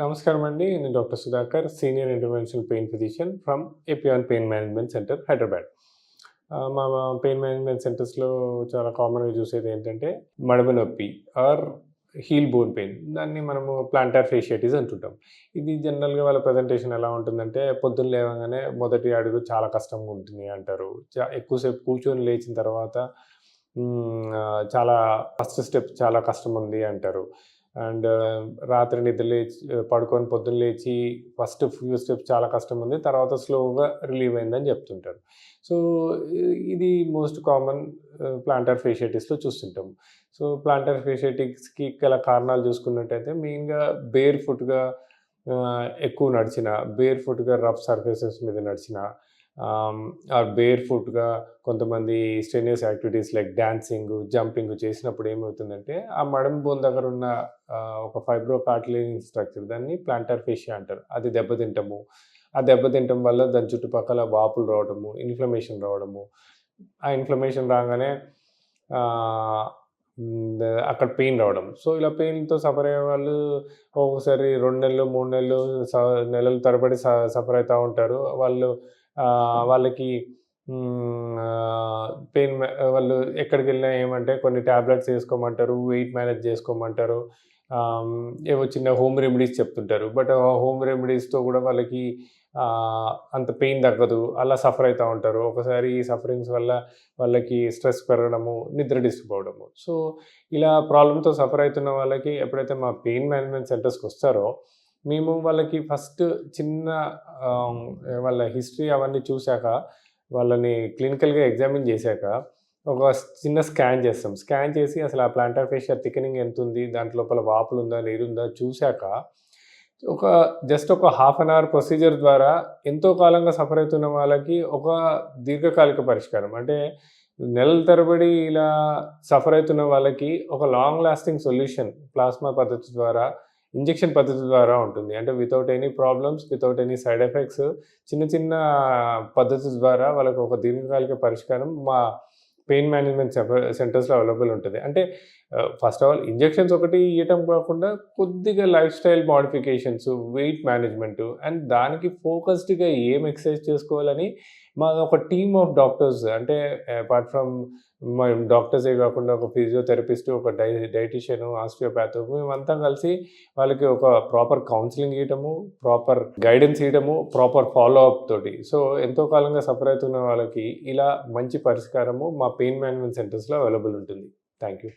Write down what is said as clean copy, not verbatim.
నమస్కారం అండి. నేను doctor Sudhakar, senior interventional pain physician from Epione pain management centre, Hyderabad. మా పెయిన్ మేనేజ్మెంట్ సెంటర్స్‌లో చాలా కామన్‌గా చూసేది ఏంటంటే, మడమ నొప్పి ఆర్ హీల్ బోన్ పెయిన్. దాన్ని మనము ప్లాంటార్ ఫేషియాటిస్ అంటుంటాం. ఇది జనరల్‌గా వాళ్ళ ప్రెజెంటేషన్ ఎలా ఉంటుందంటే, పొద్దున్న లేవగానే మొదటి అడుగు చాలా కష్టంగా ఉంటుంది అంటారు. ఎక్కువసేపు కూర్చొని లేచిన తర్వాత చాలా ఫస్ట్ స్టెప్ చాలా కష్టముంది అంటారు. అండ్ రాత్రి నిద్ర లేచి పడుకొని పొద్దున్న లేచి ఫస్ట్ ఫ్యూ స్టెప్స్ చాలా కష్టముంది. తర్వాత స్లోగా రిలీవ్ అయిందని చెప్తుంటారు. సో, ఇది మోస్ట్ కామన్ ప్లాంటార్ ఫేషియాటిస్‌లో చూస్తుంటాం. సో, ప్లాంటార్ ఫేషియాటిస్‌కి గల కారణాలు చూసుకున్నట్టయితే మెయిన్‌గా బేర్ ఫుట్‌గా ఎక్కువ నడిచిన, బేర్ ఫుట్‌గా రఫ్ సర్ఫేసెస్ మీద నడిచిన, ఆర్ బేర్ ఫుట్‌గా కొంతమంది స్ట్రెనియస్ యాక్టివిటీస్ లైక్ డాన్సింగ్, జంపింగ్ చేసినప్పుడు ఏమవుతుందంటే, ఆ మడమ బోన్ దగ్గర ఉన్న ఒక ఫైబ్రో కార్టిలేజియన్ స్ట్రక్చర్, దాన్ని ప్లాంటార్ ఫేషియా అంటారు. అది దెబ్బతింటము. ఆ దెబ్బతింటం వల్ల దాని చుట్టుపక్కల వాపులు రావడము, ఇన్‌ఫ్లమేషన్ రావడము. ఆ ఇన్‌ఫ్లమేషన్ రాగానే అక్కడ పెయిన్ రావడం. సో, ఇలా పెయిన్‌తో సఫర్ అయ్యేవాళ్ళు ఒక్కొక్కసారి 2 నెలలు, 3 నెలలు, నెలల తరబడి సఫర్ అయితా ఉంటారు. వాళ్ళకి పెయిన్ వాళ్ళు ఎక్కడికెళ్ళినా ఏమంటే కొన్ని టాబ్లెట్స్ ఏసుకోమంటారు, వెయిట్ మేనేజ్ చేసుకోమంటారు. ఏవో చిన్న హోమ్ రెమెడీస్ చెప్తుంటారు. బట్ ఆ హోమ్ రెమెడీస్‌తో గూడా వాళ్ళకి అంత పెయిన్ తగ్గదు. అలా సఫర్ అయితా ఉంటారు. ఒకసారి ఈ సఫరింగ్స్ వల్ల వాళ్ళకి స్ట్రెస్ పెరగడము, నిద్ర డిస్టర్బ్ అవ్వడము. సో, ఇలా ప్రాబ్లమ్‌తో సఫర్ అయితున్న వాళ్ళకి ఎప్పుడైతే మా పెయిన్ మేనేజ్మెంట్ సెంటర్స్‌కొస్తారో, మేము వాళ్ళకి ఫస్ట్ చిన్న ఆహ్, వాళ్ళ హిస్టరీ అవన్నీ చూసాక, వాళ్ళని క్లినికల్‌గా ఎగ్జామిన్ చేశాక, ఒక చిన్న స్కాన్ చేస్తాం. స్కాన్ చేసి అసలు ఆ ప్లాంటార్ ఫేషియా థికెనింగ్ ఎంతుంది, దాంట్ లోపల వాపులుందా, నీరుందా చూసాక, జస్ట్ ఒక హాఫ్ అన్ అవర్ ప్రొసీజర్ ద్వారా ఎంతో కాలంగా సఫర్ అవుతున్న వాళ్ళకి ఒక దీర్ఘకాలిక పరిష్కారం. అంటే నెలల తరబడి ఇలా సఫర్ అవుతున్న వాళ్ళకి ఒక లాంగ్ లాస్టింగ్ సొల్యూషన్ ప్లాస్మా పద్ధతి ద్వారా, ఇంజెక్షన్ పద్ధతి ద్వారా ఉంటుంది. అంటే without any problems, without any side effects, చిన్న చిన్న పద్ధతి ద్వారా వాళ్ళకి ఒక దీర్ఘకాలిక పరిష్కారం మా పెయిన్ మేనేజ్మెంట్ సెంటర్స్‌లో అవైలబుల్ ఉంటది. అంటే ఫస్ట్ ఆఫ్ ఆల్ ఇంజెక్షన్స్ ఒకటి ఇయ్యటం కాకుండా కొద్దిగా life style modifications, weight management and దానికి ఫోకస్డ్‌గా ఏం ఎక్సర్సైజ్ చేసుకోవాలని మాదొక టీమ్ ఆఫ్ డాక్టర్స్, అంటే అపార్ట్ ఫ్రమ్ డాక్టర్సే కాకుండా ఒక ఫిజియోథెరపిస్ట్, ఒక డైటీషియన్, ఆస్టియోపాత్, మేమంతా కలిసి వాళ్ళకి ఒక ప్రాపర్ కౌన్సెలింగ్ ఇయ్యటము, ప్రాపర్ గైడెన్స్ ఇయ్యడము, ప్రాపర్ ఫాలో అప్ తోటి. సో, ఎంతో కాలంగా సఫర్ అవుతున్న వాళ్ళకి ఇలా మంచి పరిష్కారము మా పెయిన్ మేనేజ్మెంట్ సెంటర్స్‌లో అవైలబుల్ ఉంటుంది. Thank you.